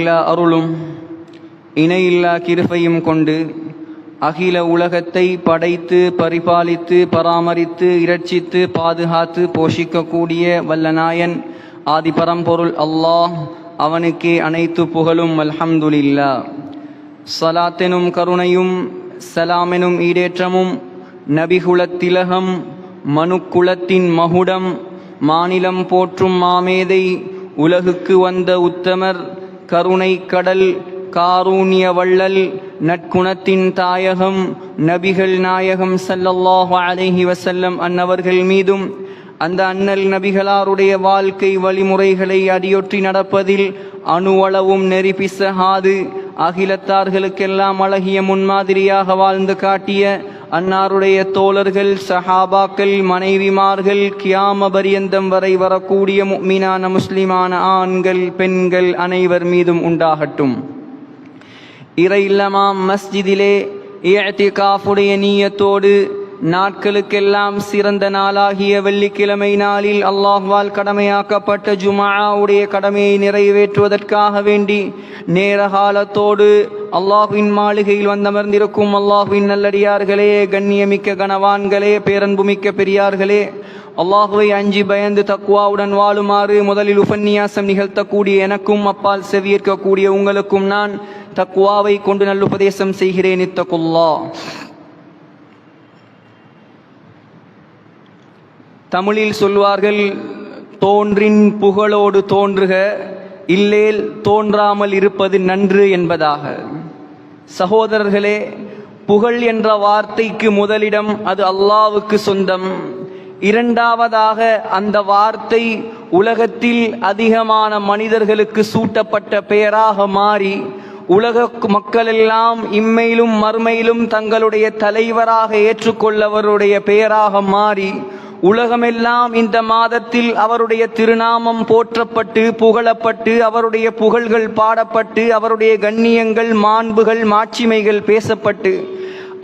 அருளும் இணையில்லா கிருபையும் கொண்டு அகில உலகத்தை படைத்து பரிபாலித்து பராமரித்து இரட்சித்து பாதுகாத்து போஷிக்கக்கூடிய வல்லநாயன் ஆதிபரம்பொருள் அல்லாஹ், அவனுக்கே அனைத்து புகழும். அல்ஹம்துலில்லாஹ். ஸலாத்தெனும் கருணையும் சலாமெனும் ஈடேற்றமும் நபிகுலத்திலகம் மனுக்குலத்தின் மகுடம் மாநிலம் போற்றும் மாமேதை உலகுக்கு வந்த உத்தமர் கருணை கடல் காரூண்ய வள்ளல் நற்குணத்தின் தாயகம் நபிகள் நாயகம் ஸல்லல்லாஹு அலைஹி வஸல்லம் அன்னவர்கள் மீதும் அந்த அண்ணல் நபிகளாருடைய வாழ்க்கை வழிமுறைகளை அடியொற்றி நடப்பதில் அணுவளவும் நெறி பிசகாது அகிலத்தார்களுக்கெல்லாம் அழகிய முன்மாதிரியாக வாழ்ந்து காட்டிய அன்னாருடைய தோழர்கள் சஹாபாக்கள் மனைவிமார்கள் கியாம பரியந்தம் வரை வரக்கூடிய முஃமினான முஸ்லிமான ஆண்கள் பெண்கள் அனைவர் மீதும் உண்டாகட்டும். இறை இல்லமாம் மஸ்ஜிதிலே இஅ்திகாஃபுடைய நீயத்தோடு நாட்களுக்கெல்லாம் சிறந்த நாளாகிய வெள்ளிக்கிழமை நாளில் அல்லாஹ்வால் கடமையாக்கப்பட்ட ஜும்ஆவுடைய கடமையை நிறைவேற்றுவதற்காக வேண்டி நேரகாலத்தோடு அல்லாஹ்வின் மாளிகையில் வந்தமர்ந்திருக்கும் அல்லாஹ்வின் நல்லடியார்களே, கண்ணியமிக்க கனவான்களே, பேரன்புமிக்க பெரியார்களே, அல்லாஹுவை அஞ்சி பயந்து தக்வாவுடன் வாழுமாறு முதலில் உபன்யாசம் நிகழ்த்தக்கூடிய எனக்கும் அப்பால் செவியேற்கக்கூடிய உங்களுக்கும் நான் தக்வாவை கொண்டு நல்லுபதேசம் செய்கிறேன். இத்தகுல்லாஹ். தமிழில் சொல்வார்கள், தோன்றின் புகழோடு தோன்றுக, இல்லேல் தோன்றாமல் இருப்பது நன்று என்பதாக. சகோதரர்களே, புகழ் என்ற வார்த்தைக்கு முதலிடம் அது அல்லாஹ்வுக்கு சொந்தம். இரண்டாவதாக அந்த வார்த்தை உலகத்தில் அதிகமான மனிதர்களுக்கு சூட்டப்பட்ட பெயராக மாறி உலக மக்களெல்லாம் இம்மையிலும் மறுமையிலும் தங்களுடைய தலைவராக ஏற்றுக்கொள்ளவருடைய பெயராக மாறி உலகமெல்லாம் இந்த மாதத்தில் அவருடைய திருநாமம் போற்றப்பட்டு புகழப்பட்டு அவருடைய புகழ்கள் பாடப்பட்டு அவருடைய கண்ணியங்கள் மாண்புகள் மாட்சிமைகள் பேசப்பட்டு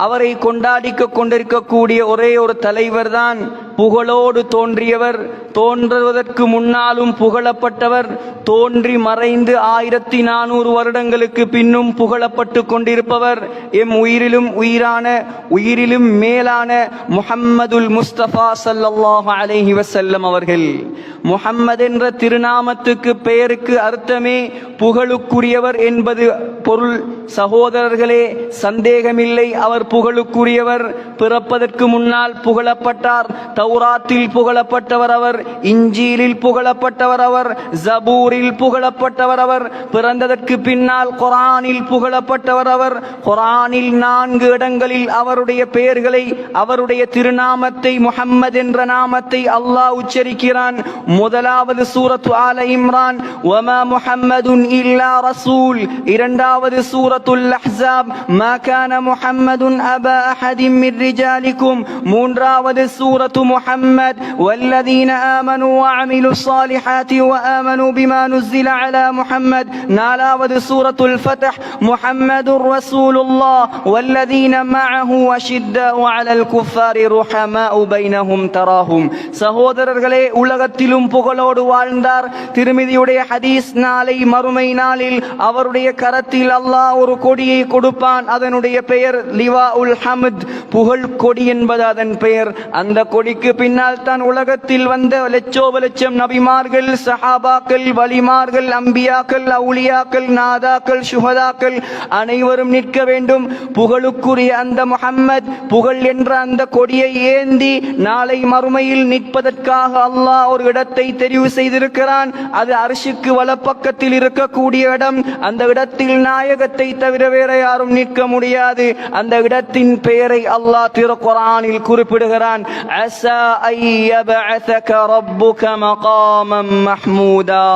அவரை கொண்டாடிக்க கொண்டிருக்கக்கூடிய ஒரே ஒரு தலைவர் தான் புகழோடு தோன்றியவர், தோன்றுவதற்கு முன்னாலும் புகழப்பட்டவர், தோன்றி மறைந்து 1400 வருடங்களுக்கு பின்னும் புகழப்பட்டு கொண்டிருப்பவர், எம் உயிரிலும் உயிரான உயிரிலும் மேலான முஹம்மதுல் முஸ்தபா ஸல்லல்லாஹு அலைஹி வஸல்லம் அவர்கள். முஹம்மது என்ற திருநாமத்துக்கு பெயருக்கு அர்த்தமே புகழுக்குரியவர் என்பது பொருள். சகோதரர்களே, சந்தேகமில்லை, அவர் புகழுக்குரியவர். பிறப்பதற்கு முன்னால் புகழப்பட்டார். தௌராத்தில் புகழப்பட்டவர் அவர், இஞ்சீலில் புகழப்பட்டவர் அவர், ஜபூரில் புகழப்பட்டவர் அவர். பிறந்ததற்கு பின்னால் குர்ஆனில் புகழப்பட்டவர் அவர். குர்ஆனில் 4 இடங்களில் அவருடைய பெயர்களை, அவருடைய திருநாமத்தை, முஹம்மது என்ற நாமத்தை அல்லாஹ் உச்சரிக்கிறான். முதலாவது சூரத்து ஆல இம்ரான், வமா முஹம்மதுன் இல்லா ரசூல். இரண்டாவது சூரத்துல் அஹ்ஸாப், மா கான முஹம்மதுன் அபா அஹதின் மின் ரிஜாலிக்கும். மூன்றாவது சூரத்து முஹம்மத், வல்லதீன ஆமனு வஅமிலு ஸாலிஹாத்தி வஆமனு பிமா நுஸில அலா முஹம்மத். நாலாவது சூரத்துல் ஃபத்ஹ், முஹம்மதுர் ரசூலுல்லாஹ் வல்லதீன மஅஹு அஷித்தஉ அலல் குஃபாரி ருஹமாஉ பைனஹும் தராஹும். சகோதரர்களே, உலகத்திலும் புகழோடு வாழ்ந்தார். திருமிதியுடைய ஹதீஸ், நாளை மறுமை நாளில் அவருடைய கரத்தில் அல்லாஹ் ஒரு கொடியை கொடுப்பான். அதனுடைய பெயர் லிவாஉல் ஹம்த், புகழ் கொடி என்பது அதன் பெயர். அந்த கொடிக்கு பின்னால் தான் உலகத்தில் வந்த லட்சோப லட்சம் நபிமார்கள், சஹாபாக்கள், வலிமார்கள், அம்பியாக்கள், அவுலியாக்கள், நாதாக்கள், சுஹதாக்கள் அனைவரும் நிற்க வேண்டும். புகழுக்குரிய அந்த முஹம்மத் புகழ் என்ற அந்த கொடியை ஏந்தி நாளை மறுமையில் நிற்பதற்காக அல்லாஹ் ஒரு இடத்தை தெரிவு செய்திருக்கிறான். அது அர்ஷுக்கு வலப்பக்கத்தில் இருக்கக்கூடிய இடம். அந்த இடத்தில் நாயகத்தை தவிர வேற யாரும் நிற்க முடியாது. அந்த இடத்தின் பெயரை அல்லாஹ் திருக்குர்ஆனில் குறிப்பிடுகிறான். அஸா ஐயபஅஸக ரப்புக மகாமம் மஹ்மூதா.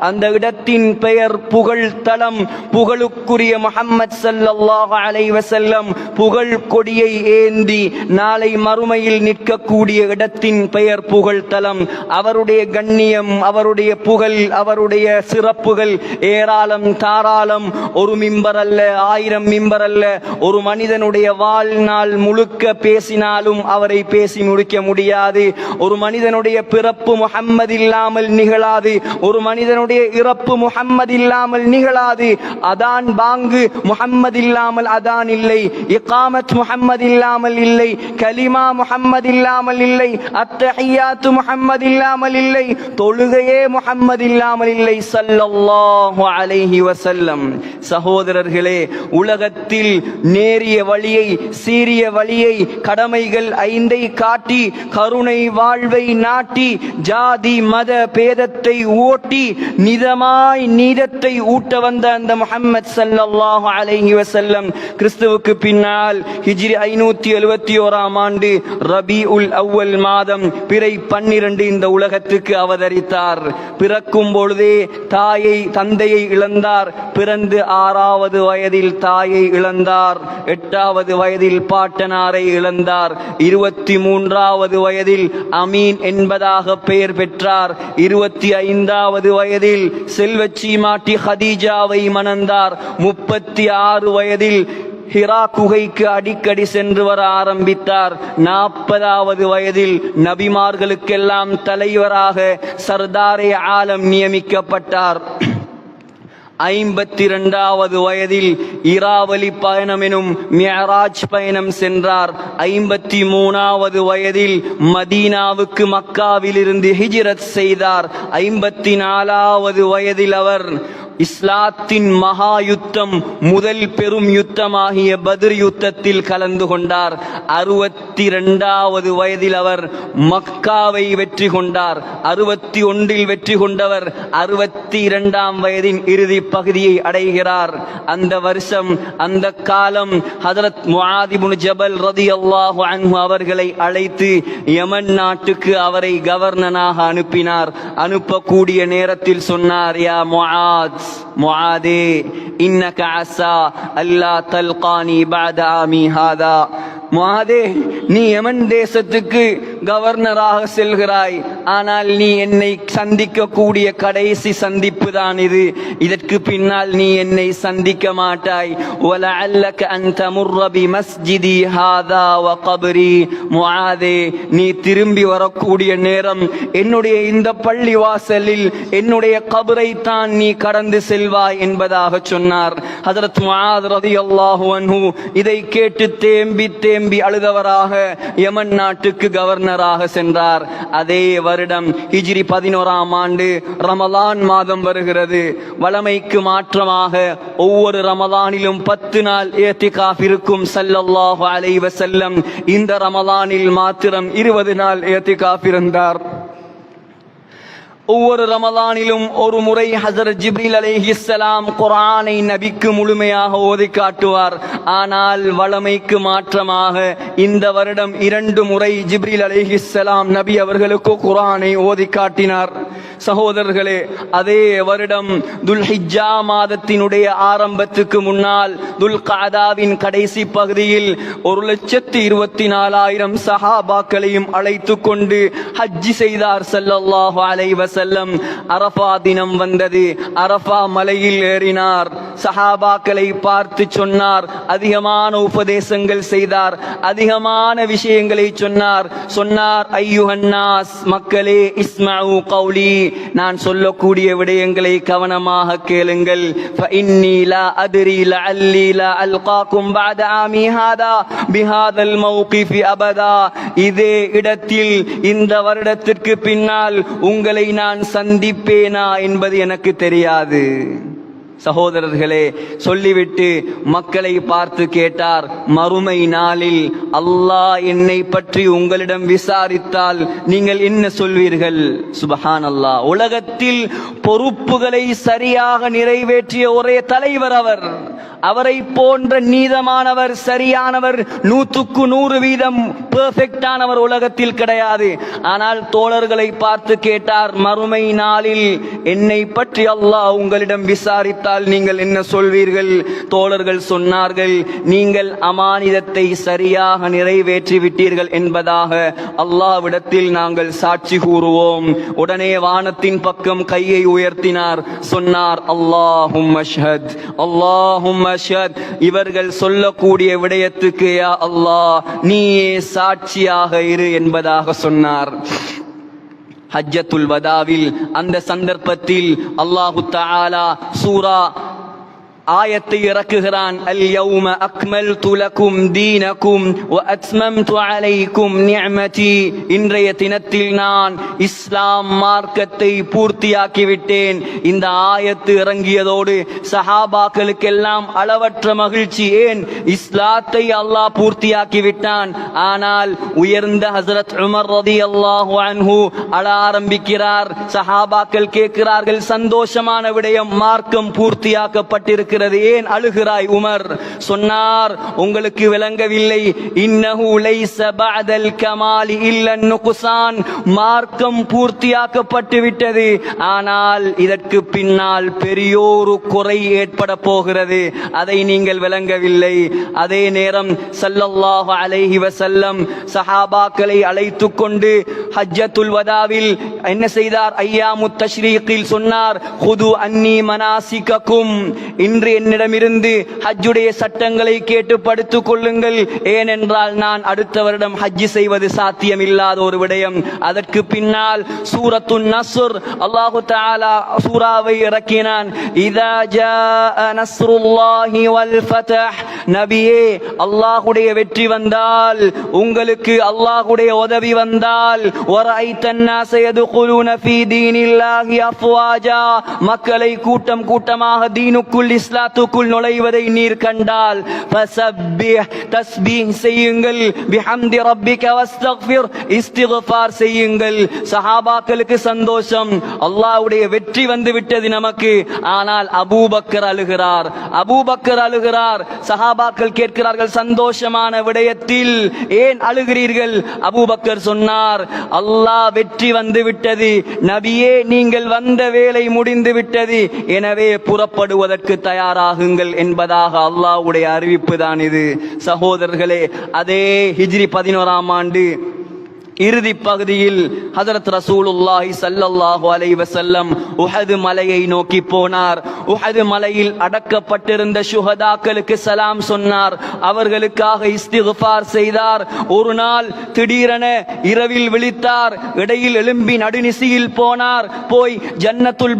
அந்த இடத்தின் பெயர் புகழ் தலம். புகழுக்குரிய முஹம்மது ஸல்லல்லாஹு அலைஹி வஸல்லம் புகழ் கொடியை ஏந்தி நாளை மறுமையில் நிற்கக்கூடிய இடத்தின் பெயர் புகழ் தலம். அவருடைய கண்ணியம், அவருடைய புகழ், அவருடைய சிறப்புகள் ஏராளம் தாராளம். ஒரு மிம்பர் அல்ல, 1000 மிம்பர் அல்ல. ஒரு மனிதனுடைய வாழ்நாள் முழுக்க பேசினாலும் அவரை பேசி முடிக்க முடியாது. முடியாது. ஒரு மனிதனுடைய பிறப்பு முஹம்மது இல்லாமல் நிகழாது. ஒரு மனிதனுடைய இறப்பு முஹம்மது இல்லாமல் நிகழாது. அதான் பாங்கு முஹம்மது இல்லாமல் அதான் இல்லை. இகாமத் முஹம்மது இல்லாமல் இல்லை. கலிமா முஹம்மது இல்லாமல் இல்லை. அத்தஹியாத்து முஹம்மது இல்லாமல் இல்லை. தொழுகையே முஹம்மது இல்லாமல் இல்லை ஸல்லல்லாஹு அலைஹி வஸல்லம். சகோதரர்களே, உலகத்தில் நேரிய வழியை, சீரிய வழியை, கடமைகள் 5 காட்டி கருணை வாழ்வை நாட்டி ஜாதி மத பேதத்தை ஓட்டி நிதமாய் நீதத்தை ஊட்ட வந்த அந்த முஹம்மது ஸல்லல்லாஹு அலைஹி வஸல்லம் கிறிஸ்துவுக்கு பின்னால் ஹிஜ்ரி 571 ஆண்டு ரபீஉல் அவ்வல் மாதம் பிறை 12 இந்த உலகத்துக்கு அவதரித்தார். பிறக்கும் பொழுதே தந்தையை இழந்தார். பிறந்து 6வது வயதில் தாயை இழந்தார். 8வது வயதில் பாட்டனாரை இழந்தார். 23வது வயதில் அமீன் என்பதாக பெயர் பெற்றார். 25வது வயதில் செல்வச்சீமாட்டி ஹதீஜாவை மணந்தார். 36 வயதில் ஹிரா குகைக்கு அடிக்கடி சென்று வர ஆரம்பித்தார். 40வது வயதில் நபிமார்களுக்கெல்லாம் தலைவராக சர்தாரே ஆலம் நியமிக்கப்பட்டார். 52வது வயதில் இராவலி பயணம் எனும் மியராஜ் பயணம் சென்றார். 53வது வயதில் மதீனாவுக்கு மக்காவிலிருந்து ஹிஜ்ரத் செய்தார். 54வது வயதில் அவர் இஸ்லாத்தின் மகா யுத்தம், முதல் பெரும் யுத்தமாகிய பத்ர் யுத்தத்தில் கலந்து கொண்டார். 62வது வயதில் அவர் மக்காவை வெற்றி கொண்டார். 61 வெற்றி கொண்டவர் 62ஆம் வயதின் இறுதி பகுதியை அடைகிறார். அந்த வருஷம், அந்த காலம் ஹஜ்ரத் முஆத் இப்னு ஜபல் ரலியல்லாஹு அன்ஹு அவர்களை அழைத்து யமன் நாட்டுக்கு அவரை கவர்னராக அனுப்பினார். அனுப்பக்கூடிய நேரத்தில் சொன்னார், யா முஆதே இன்னக அஸா அல்லா தல்கானி பஅத ஆமி ஹாதா. முஆதே, நீ யமன் தேசத்துக்கு கவர்னராக செல்கிறாய். ஆனால் நீ என்னை சந்திக்க கூடிய கடைசி சந்திப்பு தான் இது. இதற்கு பின்னால் நீ என்னை சந்திக்க மாட்டாய். வலஅல்லக அன் தமுர்ர பிமஸ்ஜிதி ஹாதா வ கப்ரி. முஆதே, நீ திரும்பி வரக்கூடிய நேரம் என்னுடைய இந்த பள்ளி வாசலில் என்னுடைய கபரை தான் நீ கடந்து செல்வாய் என்பதாக சொன்னார். ஹஜ்ரத் முஆத் ரலியல்லாஹு அன்ஹு இதை கேட்டு தேம்பி அழுதவராக யமன் நாட்டுக்கு கவர்னராக சென்றார். அதே வருடம் ஹிஜ்ரி 11ஆம் ஆண்டு ரமலான் மாதம் வருகிறது. வழமைக்கு மாற்றமாக ஒவ்வொரு ரமலானிலும் 10 நாள் இஅ்திகாஃப் இருக்கும் ஸல்லல்லாஹு அலைஹி வஸல்லம். இந்த ரமலானில் மாத்திரம் 20 நாள் இஅ்திகாஃப் இருந்தார். ஒவ்வொரு ரமலானிலும் ஒரு முறை ஹஜ்ரத் ஜிப்ரீல் அலைஹிஸ்ஸலாம் குர்ஆனை நபிக்கு முழுமையாக ஓதி காட்டுவார். ஆனால் வழமைக்கு மாற்றமாக இந்த வருடம் 2 முறை ஜிப்ரீல் அலைஹிஸ்ஸலாம் நபி அவர்களுக்கு குர்ஆனை ஓதி காட்டினார். சகோதரர்களே, அதே வருடம் துல்ஹிஜ்ஜா மாதத்தினுடைய ஆரம்பத்துக்கு முன்னால் துல்கஅதாவின் கடைசி பகுதியில் 1,24,000 சஹாபாக்களையும் அழைத்து கொண்டு ஹஜ் செய்தார் ஸல்லல்லாஹு அலைஹி வஸல்லம். அரஃபா தினம் வந்தது. அரஃபா மலையில் ஏறினார். சஹாபாக்களை பார்த்து சொன்னார். அதிகமான உபதேசங்கள் செய்தார். அதிகமான விஷயங்களை சொன்னார். ஐயுஹன்னாஸ், மக்களே, இஸ்மஉ கௌலி, நான் சொல்லக்கூடிய விடயங்களை கவனமாக கேளுங்கள். ஃபஇன்னி லா அத்ரி லஅல்லி லா அல்காக்கும் பஅத ஆமி ஹாதா பிஹாதல் மௌகிஃபி அபதா. இதே இடத்தில் இந்த வருடத்திற்கு பின்னால் உங்களை நான் சந்திப்பேனா என்பது எனக்கு தெரியாது. சகோதரர்களே, சொல்லிவிட்டு மக்களை பார்த்து கேட்டார், மறுமை நாளில் அல்லாஹ் என்னை பற்றி உங்களிடம் விசாரித்தால் நீங்கள் என்ன சொல்வீர்கள்? சுப்ஹானல்லாஹ். உலகத்தில் பொறுப்புகளை சரியாக நிறைவேற்றிய ஒரே தலைவர் அவர். அவரை போன்ற நீதமானவர், சரியானவர், 100க்கு 100% பெர்ஃபெக்டானவர் உலகத்தில் கிடையாது. ஆனால் தோழர்களை பார்த்து கேட்டார், மறுமை நாளில் என்னை பற்றி அல்லாஹ் உங்களிடம் விசாரித்தால் நீங்கள் என்ன சொல்வீர்கள்? தோழர்கள் சொன்னார்கள், நீங்கள் அமானிதத்தை சரியாக நிறைவேற்றி விட்டீர்கள் என்பதாக அல்லாஹ்விடத்தில் நாங்கள் சாட்சி கூறுவோம். உடனே வானத்தின் பக்கம் கையை உயர்த்தினார். சொன்னார், அல்லாஹும்ம ஷ்ஹத், அல்லாஹும்ம மஷ்ஹத் இவர்கள் சொல்லக்கூடிய விடயத்துக்கு யா அல்லாஹ் நீயே சாட்சியாக இரு என்பதாக சொன்னார். ஹஜ்ஜத்துல் வதாவில் அந்த சந்தர்ப்பத்தில் அல்லாஹு தஆலா சூரா ஆயத்தை இறக்குகிறான். அல் யௌம அக்மல்து லகும் தீனகும் வ அத்மம்து அலைக்கும் நிஅமதி. இன்றைய தினத்தில் நான் இஸ்லாம் மார்க்கத்தை பூர்த்தியாக்கி விட்டேன். இந்த ஆயத்து இறங்கியதோடு சஹாபாக்களுக்கெல்லாம் அளவற்ற மகிழ்ச்சி. ஏன்? இஸ்லாத்தை அல்லாஹ் பூர்த்தியாக்கி விட்டான். ஆனால் உயர்ந்த ஹஸ்ரத் உமர் ரலியல்லாஹு அன்ஹு அழ ஆரம்பிக்கிறார். சஹாபாக்கள் கேட்கிறார்கள், சந்தோஷமான விடயம், மார்க்கம் பூர்த்தியாக்கப்பட்டிருக்கிறது, ஏன் அழுகிறாய் உமர்? சொன்னார், உங்களுக்கு விளங்கவில்லை, இன்னஹு லைஸ பஅதல் கமாலி இல்ல நுக்சான். மார்க்கம் பூர்த்தியாக்கப்பட்டு விட்டது, ஆனால் இதற்கு பின்னால் பெரியோரு குறை ஏற்பட போகிறது, அதை நீங்கள் விளங்கவில்லை. அதே நேரம் ஸல்லல்லாஹு அலைஹி வஸல்லம் சஹாபாக்களை அழைத்துக் கொண்டு ஹஜ்ஜத்துல் வதாவில் என்ன செய்தார்? ஐயாமுத் தஷ்ரீகில் சொன்னார், குது அன்னி மனாசிகக்கும், இன்று என்னிடமிருந்து ஹஜ்ஜுடைய சட்டங்களை கேட்டு படித்துக் கொள்ளுங்கள். ஏனென்றால் நான் அடுத்த வருடம் ஹஜ்ஜி செய்வது சாத்தியமில்லாத ஒரு விடயம். அதற்கு பின்னால் சூரத்துன் நஸ்ர் அல்லாஹு தஆலா சூராவை இறக்கினான். இதா ஜாஅ நஸ்ருல்லாஹி வல் ஃபத்ஹ், நபியே அல்லாஹ்வுடைய வெற்றி வந்தால், உங்களுக்கு அல்லாஹ்வுடைய உதவி வந்தால், வரைத்தன் நாஸ யதுகுலூன ஃபீ தீனில்லாஹி அஃப்வாஜா, மக்களை கூட்டம் கூட்டமாக தீனுக்குள் இஸ்லாத்துக்குள் நுழைவதை நீர் கண்டால், ஃபஸப்பிஹ், தஸ்பீஹ் செய்யுங்கள், பிஹம்தி ரப்பிக வஸ்தக்ஃபிர், இஸ்திக்ஃபார் செய்யுங்கள். சஹாபாக்களுக்கு சந்தோஷம், அல்லாஹ்வுடைய வெற்றி வந்து விட்டது நமக்கு. ஆனால் அபூபக்கர் அழுகிறார், அபூபக்கர் அழுகிறார். சஹாபாக்கள் கேட்கிறார்கள், சந்தோஷமான விடயத்தில் ஏன் அழுகிறீர்கள்? அபூபக்கர் சொன்னார், அல்லாஹ் வெற்றி வந்து விட்டது, நபியே நீங்கள் வந்த வேலை முடிந்து விட்டது, எனவே புறப்படுவதற்கு தயாராகுங்கள் என்பதாக அல்லாஹ்வுடைய அறிவிப்பு தான் இது. சகோதரர்களே, அதே ஹிஜ்ரி 11ஆம் ஆண்டு இறுதி பகுதியில் ஹஜரத் ரசூலுல்லாஹி ஸல்லல்லாஹு அலைஹி வஸல்லம் உஹது மலையை நோக்கி போனார். உஹது மலையில் அடக்கப்பட்டிருந்த ஷுஹதாக்களுக்கு சலாம் சொன்னார், அவர்களுக்காக இஸ்திக்ஃபார் செய்தார். ஒரு நாள் திடீரென இரவில் விழித்தார், இடையில் எழும்பி நடுநிசியில் போனார். போய் ஜன்னத்துல்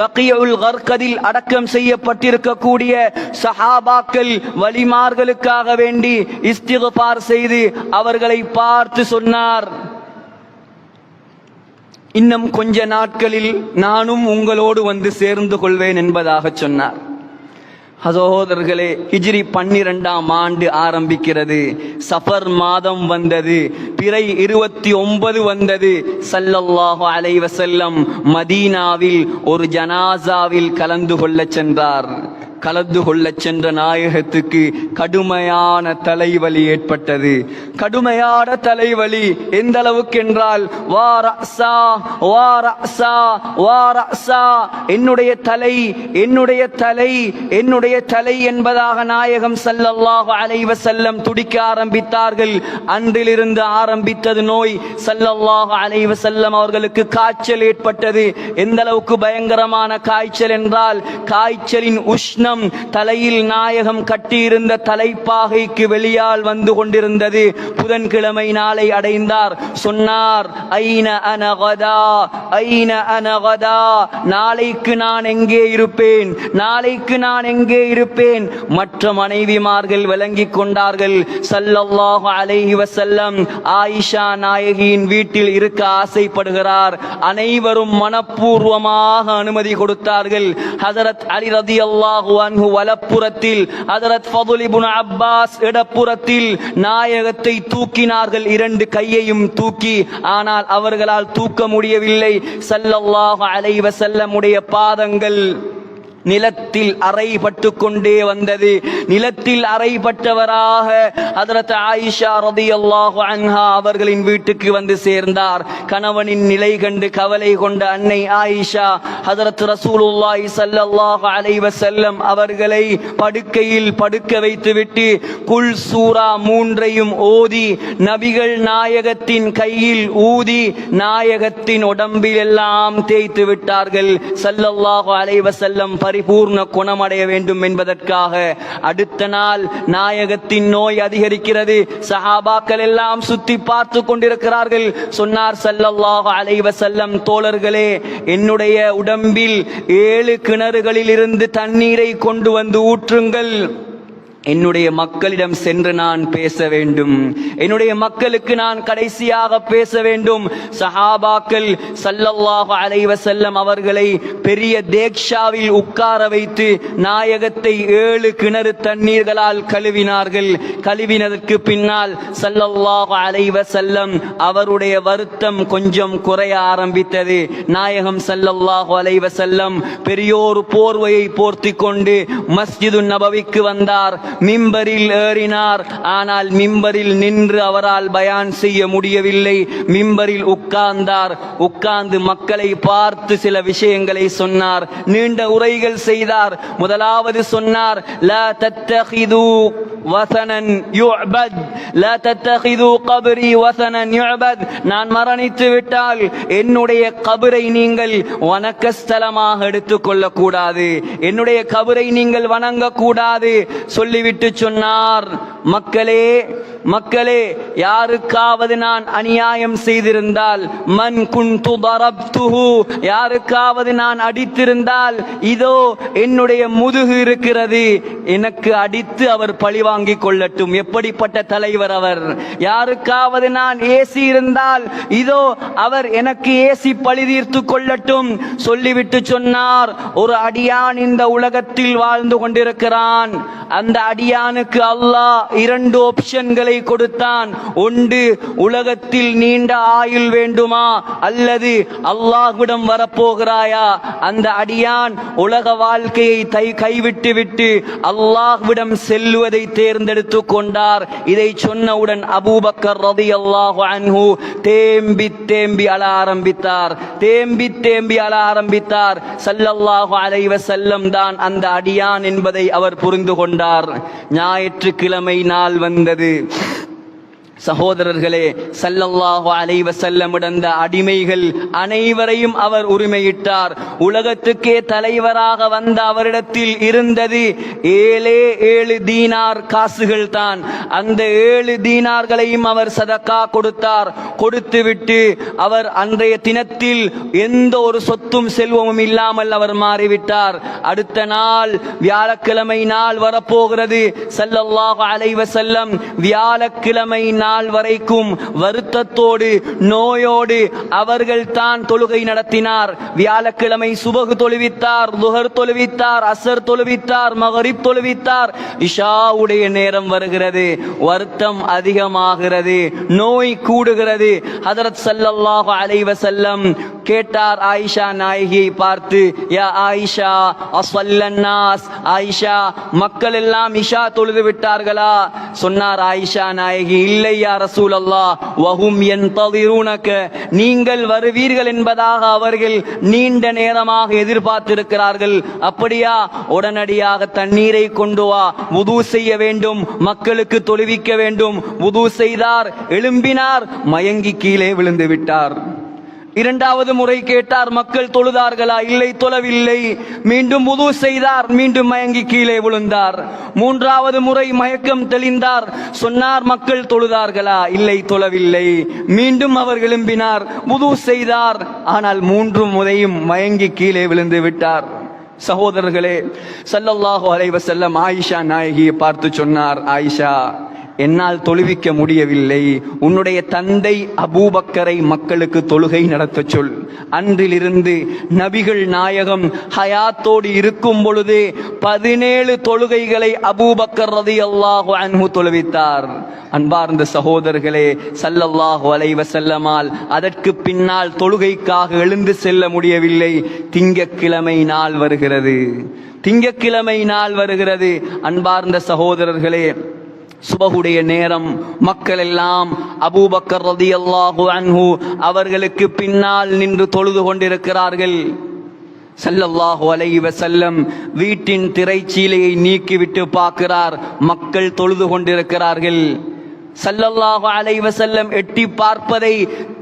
பகீஉல் கர்கதில் அடக்கம் செய்யப்பட்டிருக்கக்கூடிய சஹாபாக்கள் வலிமார்களுக்காக வேண்டி இஸ்திக்ஃபார் செய்து அவர்களை பார்த்து சொன்னார், இன்னும் கொஞ்ச நாட்களில் நானும் உங்களோடு வந்து சேர்ந்து கொள்வேன் என்பதாக சொன்னார். சகோதரர்களே, ஹிஜ்ரி 12ஆம் ஆண்டு ஆரம்பிக்கிறது. சஃபர் மாதம் வந்தது, பிறை 29 வந்தது. ஸல்லல்லாஹு அலைஹி வஸல்லம் மதீனாவில் ஒரு ஜனாசாவில் கலந்து கொள்ள சென்றார். கலந்து கொள்ள சென்ற நாயகத்துக்கு கடுமையான தலைவலி ஏற்பட்டது. கடுமையான தலைவலி எந்த அளவுக்கு என்றால், என்னுடைய தலை, என்னுடைய தலை, என்னுடைய தலை என்பதாக நாயகம் ஸல்லல்லாஹு அலைஹி வஸல்லம் துடிக்க ஆரம்பித்தார்கள். அன்றிலிருந்து ஆரம்பித்தது நோய். ஸல்லல்லாஹு அலைஹி வஸல்லம் அவர்களுக்கு காய்ச்சல் ஏற்பட்டது. எந்த அளவுக்கு பயங்கரமான காய்ச்சல் என்றால், காய்ச்சலின் உஷ்ணம் தலையில் நாயகம் கட்டியிருந்த தலைப்பாகைக்கு வெளியால் வந்து கொண்டிருந்தது. புதன்கிழமை நாளை அடைந்தார். சொன்னார், ஐன அனகதா, ஐன அனகதா, நாளைக்கு நான் எங்கே இருப்பேன், நாளைக்கு நான் எங்கே இருப்பேன். மற்ற மனைவிமார்கள் விளங்கிக் கொண்டார்கள். ஸல்லல்லாஹு அலைஹி வஸல்லம் ஆயிஷா நாயகியின் வீட்டில் இருக்க ஆசைப்படுகிறார். அனைவரும் மனப்பூர்வமாக அனுமதி கொடுத்தார்கள். ஹஜரத் அலி ரலியல்லாஹு அன்ஹு வலப்புறத்தில், ஹஜரத் ஃபதுல் இப்னு அப்பாஸ் இடப்புறத்தில் நாயகத்தை தூக்கினார்கள், இரண்டு கையையும் தூக்கி. ஆனால் அவர்களால் தூக்க முடியவில்லை. ஸல்லல்லாஹு அலைஹி வஸல்லம் உடைய பாதங்கள் நிலத்தில் அறைபட்டு கொண்டே வந்தது. நிலத்தில் அறைபட்டவராக ஹஜரத் ஆயிஷா ரலியல்லாஹு அன்ஹா அவர்களின் வீட்டுக்கு வந்து சேர்ந்தார். கணவனின் நிலை கண்டு கவலை கொண்ட அன்னை ஆயிஷா ஹஜரத் ரசூலுல்லாஹி ஸல்லல்லாஹு அலைஹி வஸல்லம் அவர்களை படுக்கையில் படுக்க வைத்துவிட்டு குல் சூரா 3ஐயும் ஓதி நபிகள் நாயகத்தின் கையில் ஊதி நாயகத்தின் உடம்பில் எல்லாம் தேய்த்து விட்டார்கள். ஸல்லல்லாஹு அலைஹி வஸல்லம் பரிபூர்ண குணமடைய வேண்டும் என்பதற்காக. அடுத்த நாள் நாயகத்தின் நோய் அதிகரிக்கிறது. சஹாபாக்கள் எல்லாம் சுத்தி பார்த்து கொண்டிருக்கிறார்கள். சொன்னார் ஸல்லல்லாஹு அலைஹி வஸல்லம், தோழர்களே, என்னுடைய உடம்பில் 7 கிணறுகளில் இருந்து தண்ணீரை கொண்டு வந்து ஊற்றுங்கள். என்னுடைய மக்களிடம் சென்று நான் பேச வேண்டும். என்னுடைய மக்களுக்கு நான் கடைசியாக பேச வேண்டும். சஹாபாக்கள் ஸல்லல்லாஹு அலைஹி வஸல்லம் அவர்களை பெரிய தேக்ஷாவில் உட்கார வைத்து நாயகத்தை 7 கிணறு தண்ணீர்களால் கழுவினார்கள். கழுவினதற்கு பின்னால் ஸல்லல்லாஹு அலைஹி வஸல்லம் அவருடைய வருத்தம் கொஞ்சம் குறைய ஆரம்பித்தது. நாயகம் ஸல்லல்லாஹு அலைஹி வஸல்லம் பெரியோர் போர்வையை போர்த்தி கொண்டு மஸ்ஜிது நபவிக்கு வந்தார். மிம்பரில் ஏறினார். ஆனால் மிம்பரில் நின்று அவரால் பயான் செய்ய முடியவில்லை. மிம்பரில் உட்கார்ந்தார். உட்கார்ந்து மக்களை பார்த்து சில விஷயங்களை சொன்னார். நீண்ட உரைகள் செய்தார். முதலாவது சொன்னார், லா தத்தகிது வஸனன் யுஅபத், லா தத்தகிது கப்ரி வஸனன் யுஅபத். நான் மரணித்து விட்டால் என்னுடைய கபரை நீங்கள் வணக்க ஸ்தலமாக எடுத்துக்கொள்ள கூடாது. என்னுடைய கபரை நீங்கள் வணங்க கூடாது சொல்லிவிட்டு சொன்னார், மக்களே மக்களே, யாருக்காவது நான் அநியாயம் செய்திருந்தால், மன் குன்து தரப்துஹு, யாருக்காவது நான் அடித்திருந்தால் இதோ என்னுடைய முதுகு இருக்கிறது, எனக்கு அடித்து அவர் பழி வாங்கிக் கொள்ளட்டும். எப்படிப்பட்ட தலைவர் அவர்! யாருக்காவது நான் ஏசி இருந்தால் இதோ அவர் எனக்கு ஏசி பழி தீர்த்து கொள்ளட்டும் சொல்லிவிட்டு சொன்னார், ஒரு அடியான் இந்த உலகத்தில் வாழ்ந்து கொண்டிருக்கிறான். அந்த அடியானுக்கு அல்லாஹ் 2 ஆப்ஷன்களை கொடுத்தான். ஒன்று, உலகத்தில் நீண்ட ஆயுள் வேண்டுமா, அல்லது அல்லாஹ்விடம் வரப்போகிறாயா? அந்த அடியான் உலக வாழ்க்கையை கைவிட்டு விட்டு அல்லாஹ்விடம் செல்வதை தேர்ந்தெடுத்துக் கொண்டார். இதை சொன்னவுடன் அபூபக்கர் ரலியல்லாஹு அன்ஹு தேம்பி தேம்பி அழ ஆரம்பித்தார். தேம்பி தேம்பி அழ ஆரம்பித்தார். ஸல்லல்லாஹு அலைஹி வஸல்லம் தான் அந்த அடியான் என்பதை அவர் புரிந்து கொண்டார். ஞாயிற்றுக்கிழமை நாள் வந்தது. சகோதரர்களே, ஸல்லல்லாஹு அலைஹி வஸல்லம் இடந்த அடிமைகள் அனைவரையும் அவர் உரிமையிட்டார். உலகத்துக்கே தலைவராக வந்த அவரிடத்தில் இருந்தது 7 தீனார் காசுகள் தான். அந்த 7 தீனார்களையும் அவர் சதக்கா கொடுத்தார். கொடுத்துவிட்டு அவர் அன்றைய தினத்தில் எந்த ஒரு சொத்தும் செல்வமும் இல்லாமல் அவர் மாறிவிட்டார். அடுத்த நாள் வியாழக்கிழமை நாள் வரப்போகிறது. ஸல்லல்லாஹு அலைஹி வஸல்லம் வியாழக்கிழமை நாள் வரைக்கும் வருத்தத்தோடு நோயோடு அவர்கள் தான் தொழுகை நடத்தினார். வியாழக்கிழமை சுபஹ் தொழுவித்தார், லுஹர் தொழுவித்தார், அஸ்ர் தொழுவித்தார், மக்ரிப் தொழுவித்தார். இஷாவுடைய நேரம் வருகிறது. வருத்தம் அதிகமாகிறது, நோய் கூடுகிறது. ஹஜ்ரத் ஸல்லல்லாஹு அலைஹி வஸல்லம் கேட்டார் ஆயிஷா நாயகியை பார்த்து, யா ஆயிஷா அஸல்லன் நாஸ், ஆயிஷா மக்கள் எல்லாம் இஷா தொழுது விட்டார்களா? சொன்னார் ஆயிஷா நாயகி, இல்லை யா ரசூலல்லாஹ், வஹும் யன்தஸிரூனக, நீங்கள் வருவீர்கள் என்பதாக அவர்கள் நீண்ட நேரமாக எதிர்பார்த்திருக்கிறார்கள். அப்படியா? உடனடியாக தண்ணீரை கொண்டு வா, வுது செய்ய வேண்டும், மக்களுக்கு தொழுவிக்க வேண்டும். வுது செய்தார், எழும்பினார், மயங்கி கீழே விழுந்து விட்டார். 2வது முறை கேட்டார், மக்கள் தொழுதார்களா? இல்லை, தொழவில்லை. மீண்டும் வுது செய்தார், மீண்டும் மயங்கி கீழே விழுந்தார். 3வது முறை மயக்கம் தெளிந்தார். சொன்னார், மக்கள் தொழுதார்களா? இல்லை, தொழவில்லை. மீண்டும் அவர் எழும்பினார், வுது செய்தார். ஆனால் 3 முறையும் மயங்கி கீழே விழுந்து விட்டார். சகோதரர்களே, ஸல்லல்லாஹு அலைஹி வஸல்லம் ஆயிஷா நாயகியை பார்த்து சொன்னார், ஆயிஷா, என்னால் தொழுவிக்க முடியவில்லை. உன்னுடைய தந்தை அபூபக்கரை மக்களுக்கு தொழுகை நடத்த சொல். அன்றிலிருந்து நபிகள் நாயகம் ஹயாத்தோடு இருக்கும் பொழுதே 17 தொழுகைகளை அபூபக்கர் ரலியல்லாஹு அன்ஹு தொழுவித்தார். அன்பார்ந்த சகோதரர்களே, ஸல்லல்லாஹு அலைஹி வஸல்லமால் அதற்கு பின்னால் தொழுகைக்காக எழுந்து செல்ல முடியவில்லை. திங்கட்கிழமை நாள் வருகிறது. திங்கட்கிழமை நாள் வருகிறது. அன்பார்ந்த சகோதரர்களே, சுபஹுடைய நேரம். மக்கள் எல்லாம் அபூபக்கர் ரலியல்லாஹு அன்ஹு அவர்களுக்கு பின்னால் நின்று தொழுது கொண்டிருக்கிறார்கள். ஸல்லல்லாஹு அலைஹி வஸல்லம் வீட்டின் திரைச்சீலையை நீக்கிவிட்டு பார்க்கிறார். மக்கள் தொழுது கொண்டிருக்கிறார்கள். ஸல்லல்லாஹு அலைஹி வஸல்லம் எட்டி பார்ப்பதை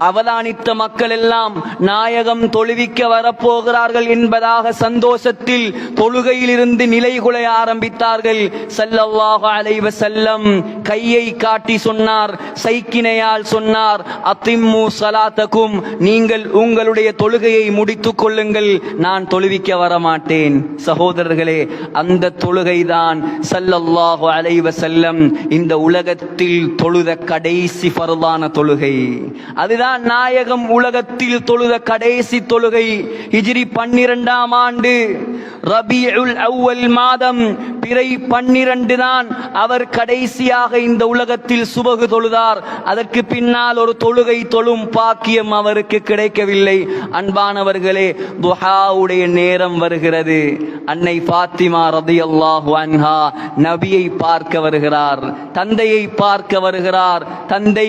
அவதானித்த மக்கள் எல்லாம் நாயகம் தொழுவிக்க வரப்போகிறார்கள் என்பதாக சந்தோஷத்தில் தொழுகையில் இருந்து நிலைகுலைய ஆரம்பித்தார்கள். ஸல்லல்லாஹு அலைஹி வஸல்லம் கையை காட்டி சொன்னார், சைக்கினையால் சொன்னார், அத்திம்மு ஸலாத்தகும், நீங்கள் உங்களுடைய தொழுகையை முடித்துக் கொள்ளுங்கள், நான் தொழுவிக்க வரமாட்டேன். சகோதரர்களே, அந்த தொழுகைதான் ஸல்லல்லாஹு அலைஹி வஸல்லம் இந்த உலகத்தில் தொழுத கடைசி ஃபர்தான தொழுகை. அதுதான் நாயகம் உலகத்தில் தொழுத கடைசி தொழுகை. ஹிஜ்ரி 12ஆம் ஆண்டு ரபீஉல் அவ்வல் மாதம் பிறை 12 தான் அவர் கடைசியாக இந்த உலகத்தில் சுபகு தொழுதார். அதற்கு பின்னால் ஒரு தொழுகை தொழும் பாக்கியம் அவருக்கு கிடைக்கவில்லை. அன்பானவர்களே, துஹாவுடைய நேரம் வருகிறது. அன்னை ஃபாத்திமா ரலியல்லாஹு அன்ஹா நபியை பார்க்க வருகிறார், தந்தையை பார்க்க வருகிறார். தந்தை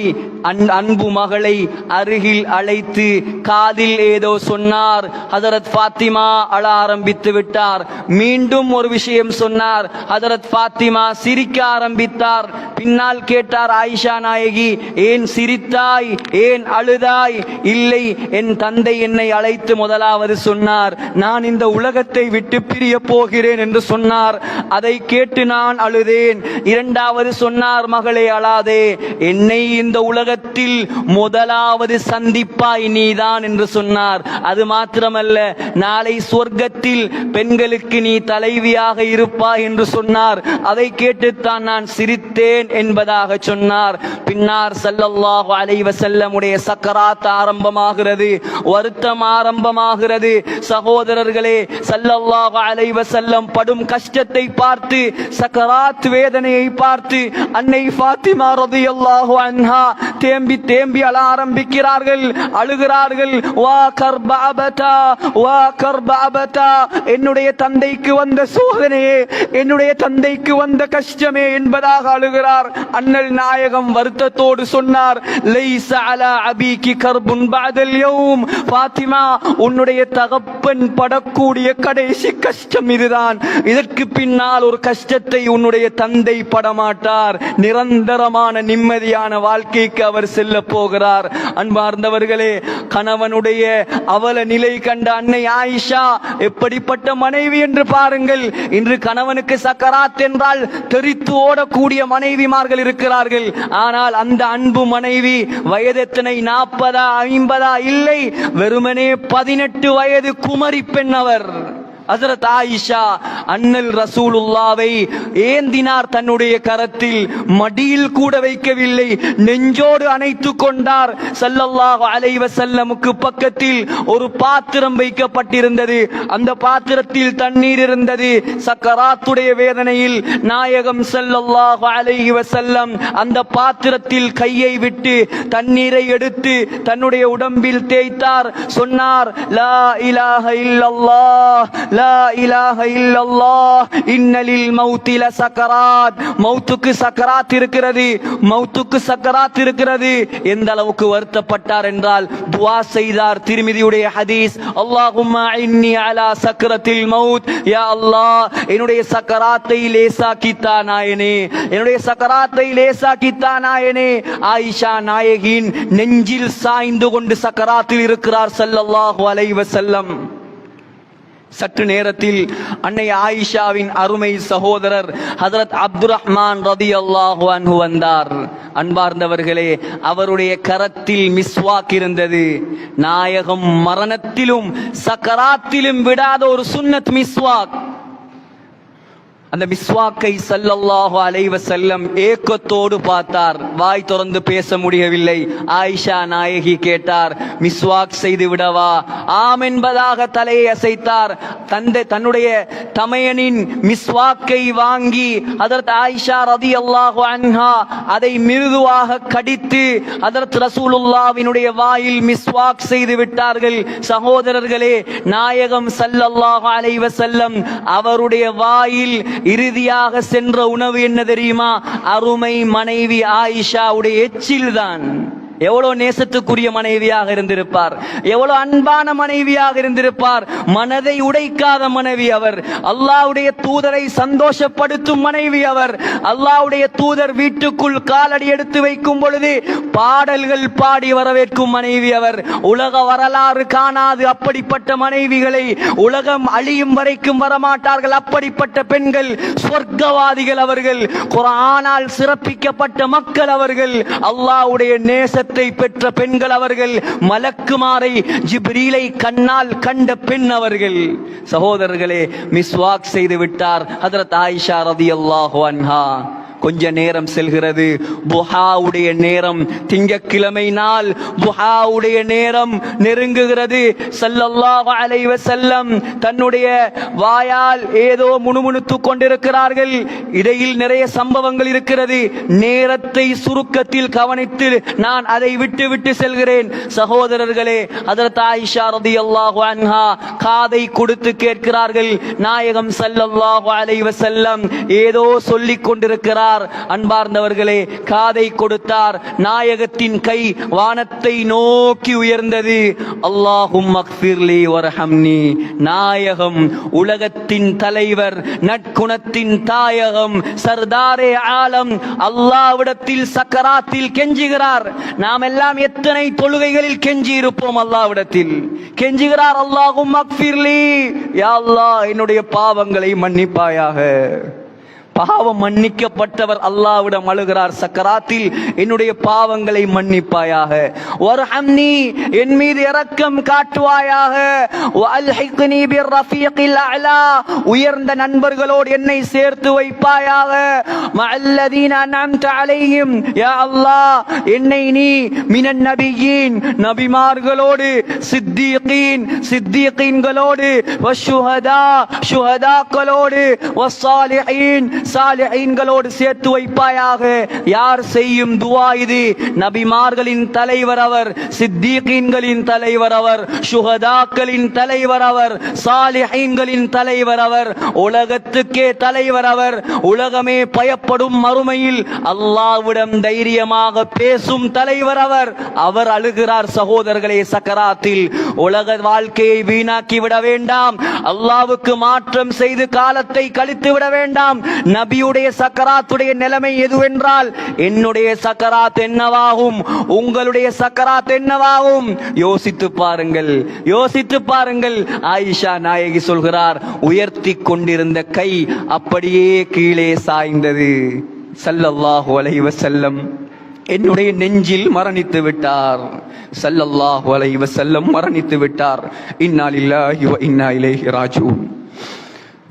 அன்பு மகளை அருகில் அழைத்து காதில் ஏதோ சொன்னார். ஹஜரத் ஃபாத்திமா அழ ஆரம்பித்து விட்டார். மீண்டும் ஒரு விஷயம் சொன்னார். ஹஜரத் ஃபாத்திமா சிரிக்க ஆரம்பித்தார். பின்னால் கேட்டார், ஆயிஷா நாயகி, ஏன் சிரித்தாய், ஏன் அழுதாய்? இல்லை, என் தந்தை என்னை அழைத்து முதலாவது சொன்னார், நான் இந்த உலகத்தை விட்டு பிரிய போகிறேன் என்று சொன்னார். அதை கேட்டு நான் அழுதேன். இரண்டாவது சொன்னார், மகளே அழாதே, என்னை இந்த உலகத்தில் முதலாவது சந்திப்பாய் நீதான் என்று சொன்னார். அது மாத்திரமல்ல, நாளை சொர்க்கத்தில் பெண்களுக்கு நீ தலைவியாக இருப்பாய் என்று சொன்னார். அதை கேட்டுத்தான் நான் சிரித்தேன் என்பதாக சொன்னார். பின்னார் ஸல்லல்லாஹு அலைஹி வஸல்லம் உடைய சக்கராத் ஆரம்பமாகிறது, வருத்தம் ஆரம்பமாகிறது. சகோதரர்களே, ஸல்லல்லாஹு அலைஹி வஸல்லம் படும் கஷ்டத்தை பார்த்து, சக்கராத் வேதனையை பார்த்து அன்னை ஃபாத்திமா ரலியல்லாஹு அன்ஹா தேம்பி தேம்பி அழ ஆரம்பிக்கிறார்கள், அழுகிறார்கள். வா கர்பஅபதா, வா கர்பஅபதா, என்னுடைய தந்தைக்கு வந்த சோதனையே, என்னுடைய தந்தைக்கு வந்த கஷ்டமே என்பதாக அழுகிறார். அண்ணல் நாயகம் வருத்தத்தோடு சொன்னார், லைஸ அலா அபீகி கர்புன் பஅதல் யௌம், ஃபாத்திமா, உன்னுடைய தகப்பன் படக்கூடிய கடைசி கஷ்டம் இதுதான். இதற்கு பின்னால் ஒரு கஷ்டத்தை உன்னுடைய தந்தை படமாட்டார். நிரந்தரமான நிம்மதியான வாழ்க்கைக்கு அவர் செல்ல போகிறார். அன்பார்ந்தவர்களே, கணவனுடைய அவல நிலை கண்ட அன்னை ஆயிஷா எப்படிப்பட்ட மனைவி என்று பாருங்கள். இன்று கணவனுக்கு சக்கராத் என்றால் தெரித்து ஓடக்கூடிய மனைவிமார்கள் இருக்கிறார்கள். ஆனால் அந்த அன்பு மனைவி வயது எத்தனை, 40 50 இல்லை, வெறுமனே 18 வயது குமரி பெண் அவர். ஹஜ்ரத் ஆயிஷா அண்ணல் ரசூலுல்லாவை ஏந்தினார் தன்னுடைய கரத்தில், மடியில் கூட வைக்கவில்லை, நெஞ்சோடு அணைத்து கொண்டார். ஸல்லல்லாஹு அலைஹி வஸல்லமுக்கு பக்கத்தில் ஒரு பாத்திரம் வைக்கப்பட்டிருந்தது. அந்த பாத்திரத்தில் தண்ணீர் இருந்தது. சக்கராத்துடைய வேதனையில் நாயகம் ஸல்லல்லாஹு அலைஹி வஸல்லம் அந்த பாத்திரத்தில் கையை விட்டு தண்ணீரை எடுத்து தன்னுடைய உடம்பில் தேய்த்தார். சொன்னார், லா இலாஹ இல்லல்லாஹ், லா இலாஹ இல்லல்லாஹ், இன்னலில் மௌத்தி லசக்கராத், மௌத்துக்கு சக்கராத் இருக்கிறது, மௌத்துக்கு சக்கராத் இருக்கிறது. எந்த அளவுக்கு வருத்தப்பட்டார் என்றால் துஆ செய்தார். திர்மிதியுடைய ஹதீஸ், அல்லாஹும்ம இன்னி அலா சக்கரத்தில் மௌத், யா அல்லாஹ், என்னுடைய சக்கராத்தை லேசாக்கித்தா நாயனே, என்னுடைய சக்கராத்தை லேசாக்கித்தா நாயனே. ஆயிஷா நாயகியின் நெஞ்சில் சாய்ந்து கொண்டு சக்கராத்தில் இருக்கிறார் ஸல்லல்லாஹு அலைஹி வஸல்லம். சற்று நேரத்தில் அன்னை ஆயிஷாவின் அருமை சகோதரர் ஹஜ்ரத் அப்துர் ரஹ்மான் ரலியல்லாஹு அன்ஹு வந்தார். அன்பார்ந்தவர்களே, அவருடைய கரத்தில் மிஸ்வாக் இருந்தது. நாயகம் மரணத்திலும் சக்கராத்திலும் விடாத ஒரு சுன்னத் மிஸ்வாக். அந்த மிஸ்வாக்கை ஸல்லல்லாஹு அலைஹி வஸல்லம் ஏக்கத்தோடு பார்த்தார். வாய் திறந்து பேச முடியவில்லை. ஆயிஷா நாயகி கேட்டார், மிஸ்வாக் செய்து விடவா? ஆம் என்பதாக தலையை அசைத்தார். தன்னுடைய தமையனின் மிஸ்வாக்கை வாங்கி ஹஜ்ரத் ஆயிஷா ரலியல்லாஹு அன்ஹா அதை மிருதுவாக கடித்து ஹஜ்ரத் ரசூலுல்லாஹ்வினுடைய வாயில் மிஸ்வாக் செய்து விட்டார்கள். சகோதரர்களே, நாயகம் ஸல்லல்லாஹு அலைஹி வஸல்லம் அவருடைய வாயில் இறுதியாக சென்ற உணவு என்ன தெரியுமா? அருமை மனைவி ஆயிஷாவுடைய எச்சில் தான். எவ்வளவு நேசத்துக்குரிய மனைவியாக இருந்திருப்பார், எவ்வளவு அன்பான மனைவியாக இருந்திருப்பார். மனதை உடைக்காத மனைவி அவர். அல்லாஹ்வுடைய தூதரை சந்தோஷப்படுத்தும் மனைவி அவர். அல்லாஹ்வுடைய தூதர் வீட்டுக்குள் காலடி எடுத்து வைக்கும் பொழுது பாடல்கள் பாடி வரவேற்கும் மனைவி அவர். உலக வரலாறு காணாது அப்படிப்பட்ட மனைவிகளை, உலகம் அழியும் வரைக்கும் வரமாட்டார்கள் அப்படிப்பட்ட பெண்கள், சொர்க்கவாதிகள் அவர்கள், குர்ஆனால் சிறப்பிக்கப்பட்ட மக்கள் அவர்கள், அல்லாஹ்வுடைய நேசத்தை பெற்ற பெண்கள் அவர்கள், மலக்குமாரை ஜிப்ரீலை கண்ணால் கண்ட பெண் அவர்கள். சகோதரர்களே, மிஸ்வாக் செய்து விட்டார் ஹஜ்ரத் ஆயிஷா ரலியல்லாஹு அன்ஹா. கொஞ்ச நேரம் செல்கிறது, புஹாவுடைய நேரம், திங்கட்கிழமை நாள் புஹாவுடைய நேரம் நெருங்குகிறது. ஸல்லல்லாஹு அலைஹி வஸல்லம் தன்னுடைய வாயால் ஏதோ முணுமுணுத்துக் கொண்டிருக்கிறார்கள். இடையில் நிறைய சம்பவங்கள் இருக்கிறது. நேரத்தை சுருக்கத்தில் கவனித்து நான் அதை விட்டு செல்கிறேன். சகோதரர்களே, ஹஜ்ரத் ஆயிஷா ரலியல்லாஹு அன்ஹா காதை கொடுத்து கேட்கிறார்கள். நாயகம் ஸல்லல்லாஹு அலைஹி வஸல்லம் ஏதோ சொல்லிக் கொண்டிருக்கிறார். அன்பார்ந்தவர்களே, காதை கொடுத்தார். நாயகத்தின் கை வானத்தை நோக்கி உயர்ந்தது. அல்லாஹும்ம அக்ஃபிர்லி வர்ஹம்னி. நாயகம், உலகத்தின் தலைவர், நற்குணத்தின் தாயகம், சர்தாரே ஆலம் அல்லாஹ்விடத்தில் சக்கராத்தில் கெஞ்சுகிறார். நாம் எல்லாம் எத்தனை தொழுகைகளில் கெஞ்சி இருப்போம், அல்லாஹ்விடத்தில் கெஞ்சுகிறார். அல்லாஹும்ம அக்ஃபிர்லி, யா அல்லாஹ் என்னுடைய பாவங்களை மன்னிப்பாயாக. பாவம் மன்னிக்கப்பட்டவர் அல்லாஹ்விடம் அழுகிறார் சக்கராத்தில், என்னுடைய பாவங்களை மன்னிப்பாயாக. வர்ஹம்னி, என் மீது இரக்கம் காட்டுவாயாக. வஅல்ஹிக்னி பிர்ரஃபீகில் அலா, உயர்ந்த நண்பர்களோடு என்னை சேர்த்து வைப்பாயாக. மஅல்லதீன அன்அம்த அலைஹிம், யா அல்லாஹ் என்னை நீ மினன் நபியீன், நபிமார்களோடு, சித்தீகீன், சித்தீகீன்களோடு, வஷ்ஷுஹதா, ஷுஹதாக்களோடு, வஸ்ஸாலிஹீன், சாலிஹீன்களோடு சேர்த்து வைப்பாயாக. யார் செய்யும் துஆ இது? நபிமார்களின் தலைவர் அவர், சித்தீகீன்களின் தலைவர் அவர், ஷுஹதாக்களின் தலைவர் அவர், சாலிஹீன்களின் தலைவர் அவர், உலகத்துக்கே தலைவர் அவர். உலகமே பயப்படும் மறுமையில் அல்லாஹ்விடம் தைரியமாக பேசும் தலைவர் அவர். அவர் அழுகிறார் சகோதரர்களே சக்கராத்தில். உலக வாழ்க்கையை வீணாக்கி விட வேண்டாம், அல்லாஹ்வுக்கு மாற்றம் செய்து காலத்தை கழித்து விட வேண்டாம். நபியுடைய சக்கராத்துடைய நிலைமை எதுவென்றால், என்னுடைய சக்கராத் என்னவாகும், உங்களுடைய சக்கராத் என்னவாகும்? யோசித்து பாருங்கள், யோசித்து பாருங்கள். ஆயிஷா நாயகி சொல்கிறார், உயர்த்தி கொண்டிருந்த கை அப்படியே கீழே சாய்ந்தது. ஸல்லல்லாஹு அலைஹி வஸல்லம் என்னுடைய நெஞ்சில் மரணித்து விட்டார். ஸல்லல்லாஹு அலைஹி வஸல்லம் மரணித்து விட்டார். இன்னா லில்லாஹி வ இன்னா இலைஹி ராஜிஊன்.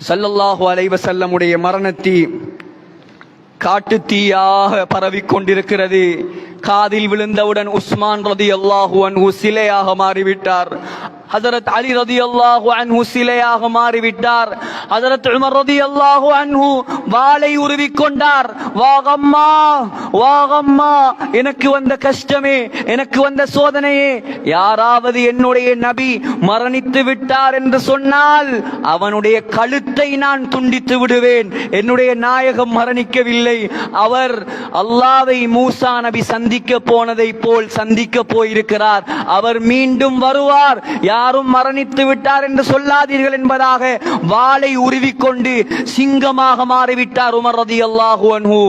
ஸல்லல்லாஹு அலைஹி வஸல்லமுடைய மரணத்தை காட்டு தீயாக பரவிக் கொண்டிருக்கிறது. காதில் விழுந்தவுடன் உஸ்மான் ரலியல்லாஹு அன்ஹு சிலையாக மாறிவிட்டார். ஹஜரத் அலி ரலியல்லாஹு அன்ஹு சிலையாக மாறிவிட்டார். ஹஜரத் உமர் ரலியல்லாஹு அன்ஹு வாளை உருவிக்கொண்டார். வாகம்மா, வாகம்மா, எனக்கு வந்த கஷ்டமே, எனக்கு வந்த சோதனையே. யாராவது என்னுடைய நபி மரணித்து விட்டார் என்று சொன்னால் அவனுடைய கழுத்தை நான் துண்டித்து விடுவேன். என்னுடைய நாயகம் மரணிக்கவில்லை. அவர் அல்லாஹ்வை மூசா நபி சந்திக்க போனதை போல் சந்திக்க போயிருக்கிறார். அவர் மீண்டும் வருவார். யாரும் மரணித்து விட்டார் என்று சொல்லாதீர்கள் என்பதாக வாளை உருவிக்கொண்டு சிங்கமாக மாறிவிட்டார் உமர் ரலியல்லாஹு அன்ஹு.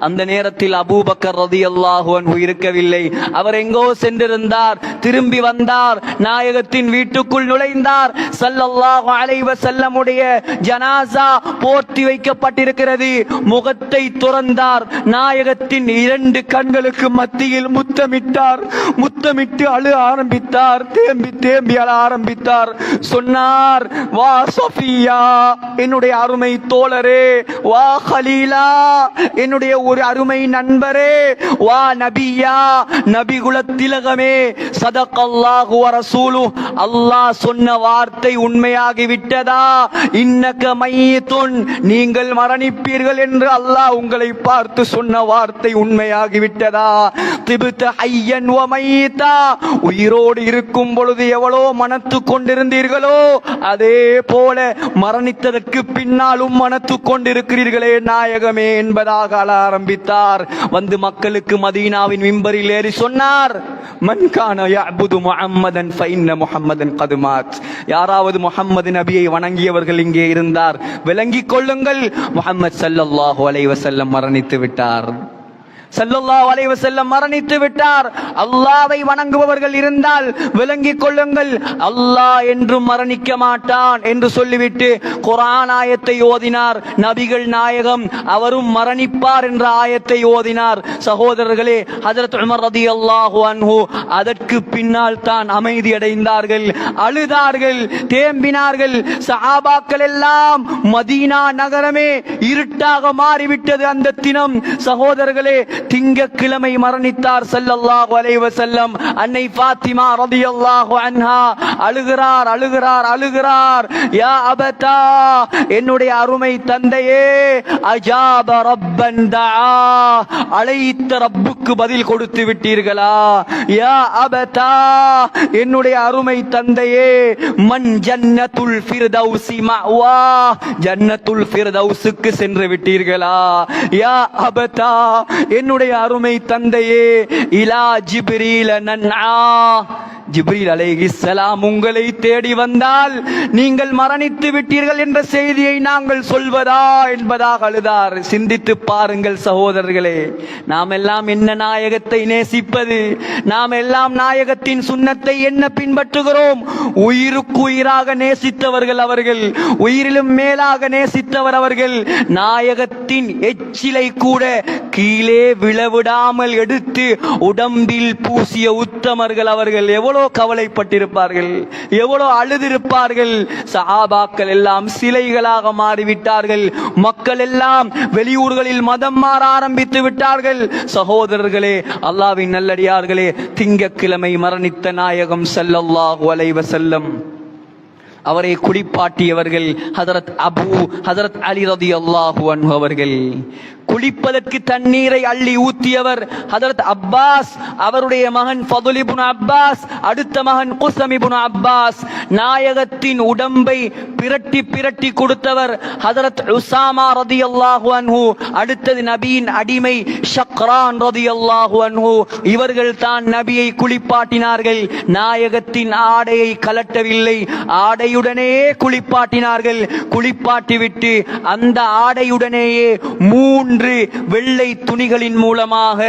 அந்த நேரத்தில் அபூபக்கர் ரலியல்லாஹு அன்ஹு இருக்கவில்லை. அவர் எங்கோ சென்றிருந்தார். திரும்பி வந்தார், நாயகத்தின் வீட்டுக்குள் நுழைந்தார். ஸல்லல்லாஹு அலைஹி வஸல்லமுடைய ஜனாஸா போர்த்தி வைக்கப்பட்டிருக்கிறது. முகத்தை துறந்தார். நாயகத்தின் இரண்டு கண்களுக்கு மத்தியில் முத்தமிட்டார். முத்தமிட்டு அழ ஆரம்பித்தார். தேம்பி தேம்பி அழ ஆரம்பித்தார். சொன்னார், வா சஃபியா, என்னுடைய அருமை தோழரே, வா கலீலா, என்னுடைய ஒரு அருமை நண்பரே, வா நபியா, நபிகுல திலகமே, சதகல்லாஹு வ ரசூலுஹு, அல்லாஹ் சொன்ன வார்த்தை உண்மையாகி விட்டதா? இன்னக மையத்துன், நீங்கள் மரணிப்பீர்கள் என்று அல்லாஹ் உங்களை பார்த்து சொன்ன வார்த்தை உண்மையாகி விட்டதா? திபுத ஹய்யன் வ மையதா, உயிரோடு இருக்கும் பொழுது எவ்வளோ மன மனத்து கொண்டிருந்தீர்களோ அதே போல மரணித்ததற்கு பின்னாலும் மனத்து கொண்டிருக்கிறீர்களே நாயகமே என்பதாக அழ ஆரம்பித்தார். வந்து மக்களுக்கு மதீனாவின் மிம்பரில் ஏறி சொன்னார், மன் கான யஅபுது முஹம்மதன் ஃபஇன்ன முஹம்மதன் கத் மாத். யாராவது முஹம்மது நபியை வணங்கியவர்கள் இங்கே இருந்தார், விளங்கிக் கொள்ளுங்கள், முஹம்மது ஸல்லல்லாஹு அலைஹி வஸல்லம் மரணித்து விட்டார். ஸல்லல்லாஹு அலைஹி வஸல்லம் மரணித்து விட்டார். அல்லாஹ்வை வணங்குபவர்கள் இருந்தால் விளங்கிக் கொள்ளுங்கள், அல்லாஹ் என்றும் மரணிக்க மாட்டான் என்று சொல்லிவிட்டு குர்ஆன் ஆயத்தை ஓதினார். நபிகள் நாயகம் அவரும் மரணிப்பார் என்ற ஆயத்தை ஓதினார். சகோதரர்களே, ஹஜ்ரத் உமர் ரலியல்லாஹு அன்ஹு அதற்கு பின்னால் தான் அமைதி அடைந்தார்கள், அழுதார்கள், தேம்பினார்கள். சஹாபாக்கள் எல்லாம் மதீனா நகரமே இருட்டாக மாறிவிட்டது அந்த தினம். சகோதரர்களே, திங்கட்கிழமை மரணித்தார் ஸல்லல்லாஹு அலைஹி வஸல்லம். அன்னை ஃபாத்திமா ரலியல்லாஹு அன்ஹா அழுகிறார், அழுகிறார், அழுகிறார். யா அபதா, என்னுடைய அருமை தந்தையே, அஜாப ரப்பன் தஆ, அழைத்த ரப்புக்கு பதில் கொடுத்து விட்டீர்களா? யா அபதா, என்னுடைய அருமை தந்தையே, மன் ஜன்னத்துல் ஃபிர்தௌஸி மஅவா, ஜன்னத்துல் ஃபிர்தௌஸுக்கு சென்று விட்டீர்களா? யா அபதா, என்னுடைய அருமை தந்தையே, இலா ஜிப்ரீல நன்ஆ, ஜிப்ரீல் அலைஹிஸ்ஸலாம் உங்களை தேடி வந்தால் நீங்கள் மரணித்து விட்டீர்கள் என்ற செய்தியை நாங்கள் சொல்வதா என்பதாக அழுதார். சிந்தித்து பாருங்கள் சகோதரர்களே, நாம் எல்லாம் என்ன நாயகத்தை நேசிப்பது, நாம் எல்லாம் நாயகத்தின் சுன்னத்தை என்ன பின்பற்றுகிறோம்? உயிருக்கு உயிராக நேசித்தவர்கள் அவர்கள், உயிரிலும் மேலாக நேசித்தவர் அவர்கள். நாயகத்தின் எச்சிலை கூட கீழே விழவிடாமல் எடுத்து உடம்பில் பூசிய உத்தமர்கள் அவர்கள். எவ்வளவு கவலைப்பட்டிருப்பார்கள், எவ்வளவு அழுதிருப்பார்கள். சஹாபாக்கள் எல்லாம் சிலைகளாக மாறிவிட்டார்கள். மக்கள் எல்லாம் வெளியூர்களில் மதம் மாற ஆரம்பித்து விட்டார்கள். சகோதரர்களே, அல்லாஹ்வின் நல்லடியார்களே, திங்கட்கிழமை மரணித்த நாயகம் ஸல்லல்லாஹு அலைஹி வஸல்லம் அவரை குளிப்பாட்டியவர்கள் ஹஜரத் அலி ரலியல்லாஹு அன்ஹு அவர்கள். குளிப்பதற்கு தண்ணீரை அள்ளி ஊத்தியவர் ஹஜரத் அப்பாஸ், அவருடைய மகன் ஃபதுல் இப்னு அப்பாஸ், அடுத்த மகன் குஸம் இப்னு அப்பாஸ். நாயகத்தின் உடம்பை பிரட்டி பிரட்டி கொடுத்தவர் ஹஜரத் உஸாமா ரலியல்லாஹு அன்ஹு. அடுத்தது நபியின் அடிமை ஷக்ரான் ரலியல்லாஹு அன்ஹு. இவர்கள் தான் நபியை குளிப்பாட்டினார்கள். நாயகத்தின் ஆடையை கலட்டவில்லை, ஆடையுடனே குளிப்பாட்டினார்கள். குளிப்பாட்டிவிட்டு அந்த ஆடையுடனேயே 3 வெள்ளை துணிகளின் மூலமாக,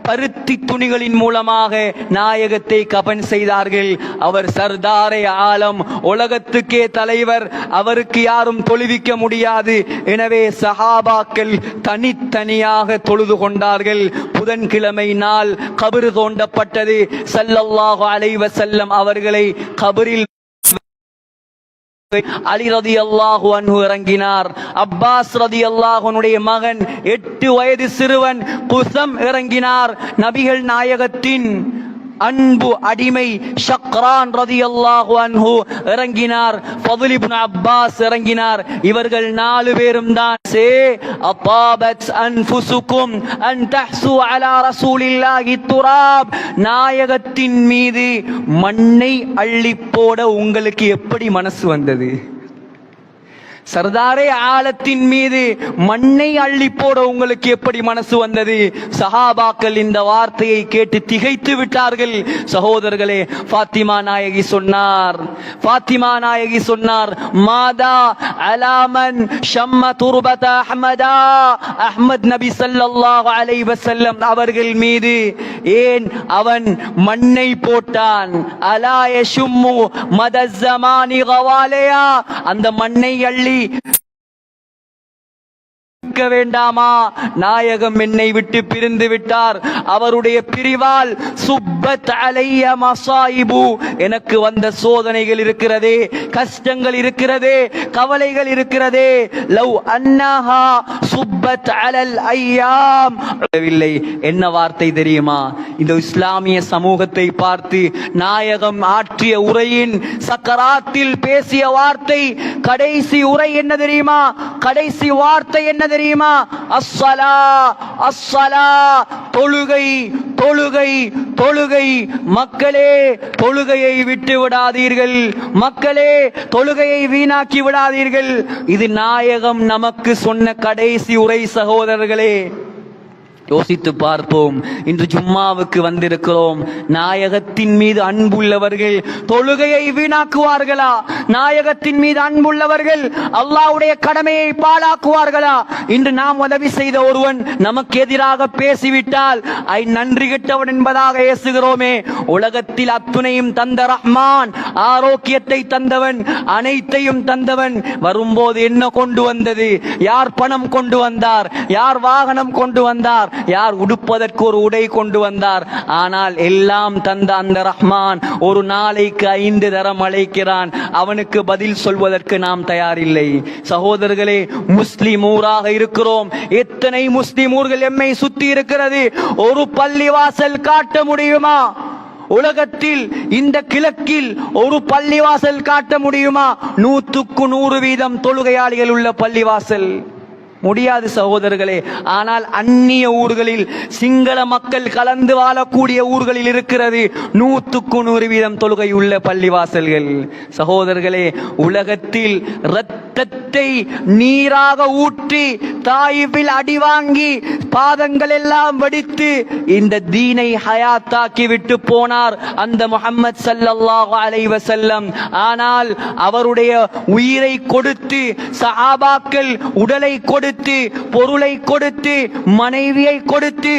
பருத்தி துணிகளின் மூலமாக நாயகத்தை கபன் செய்தார்கள். அவர் சர்தாரே ஆலம், உலகத்துக்கே தலைவர், அவருக்கு யாரும் தொழுவிக்க முடியாது. எனவே சஹாபாக்கள் தனித்தனியாக தொழுது கொண்டார்கள். புதன்கிழமை நாள் கபர் தோண்டப்பட்டது. ஸல்லல்லாஹு அலைஹி வஸல்லம் அவர்களை கபரில் அலி ரலியல்லாஹு அன்ஹு இறங்கினார். அப்பாஸ் ரலியல்லாஹு அன்ஹுடைய மகன் 8 வயது சிறுவன் குஸம் இறங்கினார். நபிகள் நாயகத்தின் அன்பு அடிமை ஷக்ரான் ரலியல்லாஹு அன்ஹு இறங்கினார். ஃபதுல் இப்னு அப்பாஸ் இறங்கினார். இவர்கள் 4 பேரும் தான் அதாபத் அன்ஃபுசுக்கும் அன் தஹ்சு அலா ரசூலில்லாஹி துராப், நாயகத்தின் மீது மண்ணை அள்ளி போட உங்களுக்கு எப்படி மனசு வந்தது? சர்தாரே ஆலத்தின் மீது மண்ணை அள்ளி போட உங்களுக்கு எப்படி மனசு வந்தது? சஹாபாக்கள் இந்த வார்த்தையை கேட்டு திகைத்து விட்டார்கள். சகோதரர்களே, ஃபாத்திமா நாயகி சொன்னார், மாதா அலாமன் ஷம்ம துர்பத அஹ்மதா, அஹ்மத் நபி ஸல்லல்லாஹு அலைஹி வஸல்லம் அவர்கள் மீது ஏன் அவன் மண்ணை போட்டான்? அலா யஷும்மு மதஸ் ஸமானி கவாலியா, அந்த மண்ணை அள்ளி வேண்டாமா? நாயகம் என்னை விட்டு பிரிந்து விட்டார், அவருடைய பிரிவால் சுப்பத் அலைய மசாயிபு, எனக்கு வந்த சோதனைகள் இருக்கிறதே, கஷ்டங்கள் இருக்கிறதே, கவலைகள் இருக்கிறதே. லவ் அன்னஹா சுப்பத் غابت على الأيام. என்ன வார்த்தை தெரியுமா? இந்த இஸ்லாமிய சமூகத்தை பார்த்து நாயகம் ஆற்றிய உரையின் சக்கராத்தில் பேசிய வார்த்தை, கடைசி உரை என்ன தெரியுமா? கடைசி வார்த்தை என்ன தெரியுமா? அஸ்ஸலா அஸ்ஸலா, தொழுகை தொழுகை தொழுகை. மக்களே, தொழுகையை விட்டு விடாதீர்கள். மக்களே, தொழுகையை வீணாக்கி விடாதீர்கள். இது நாயகம் நமக்கு சொன்ன கடைசி உரை சகோதரர்களே. யோசித்து பார்ப்போம். இன்று ஜும்மாவுக்கு வந்திருக்கிறோம். நாயகத்தின் மீது அன்புள்ளவர்கள் தொழுகையை வீணாக்குவார்களா? நாயகத்தின் மீது அன்புள்ளவர்கள் அல்லாஹ்வுடைய கடமையை பாழாக்குவார்களா? இன்று நாம் உதவி செய்த ஒருவன் நமக்கு எதிராக பேசிவிட்டால் நன்றி கெட்டவன் என்பதாக ஏசுகிறோமே. உலகத்தில் அத்துணையும் தந்த ரஹ்மான், ஆரோக்கியத்தை தந்தவன், அனைத்தையும் தந்தவன், வரும்போது என்ன கொண்டு வந்தது? யார் பணம் கொண்டு வந்தார்? யார் வாகனம் கொண்டு வந்தார்? யார் உடுப்பதற்கு ஒரு உடை கொண்டு வந்தார்? ஆனால் எல்லாம் தந்த அந்த ரஹ்மான் ஒரு நாளைக்கு 5 தரம் அழைக்கிறான். அவனுக்கு பதில் சொல்வதற்கு நாம் தயாரில்லை. சகோதரர்களே, முஸ்லிம் ஊராக இருக்கிறோம். எத்தனை முஸ்லிம் ஊர்கள் எம்மை சுத்தி இருக்கிறது. ஒரு பள்ளிவாசல் காட்ட முடியுமா? உலகத்தில் இந்த கிழக்கில் ஒரு பள்ளிவாசல் காட்ட முடியுமா? 100க்கு 100% தொழுகையாளிகள் உள்ள பள்ளிவாசல் முடியாது சகோதரர்களே. ஆனால் அந்நிய ஊர்களில், சிங்கள மக்கள் கலந்து வாழக்கூடிய ஊர்களில் இருக்கிறது 100க்கு 100% தொழுகை உள்ள பள்ளிவாசல்கள். சகோதரர்களே, உலகத்தில் இரத்தத்தை நீராக ஊற்றி தாயிஃபில் அடி வாங்கி பாதங்கள் எல்லாம் வடித்து இந்த தீனை ஹயாத்தாக்கி விட்டு போனார் அந்த முஹம்மது ஸல்லல்லாஹு அலைஹி வஸல்லம். ஆனால் அவருடைய உயிரை கொடுத்து, சஹாபாக்கள் உடலை கொடுத்து, பொருளை கொடுத்து, மனைவியை கொடுத்து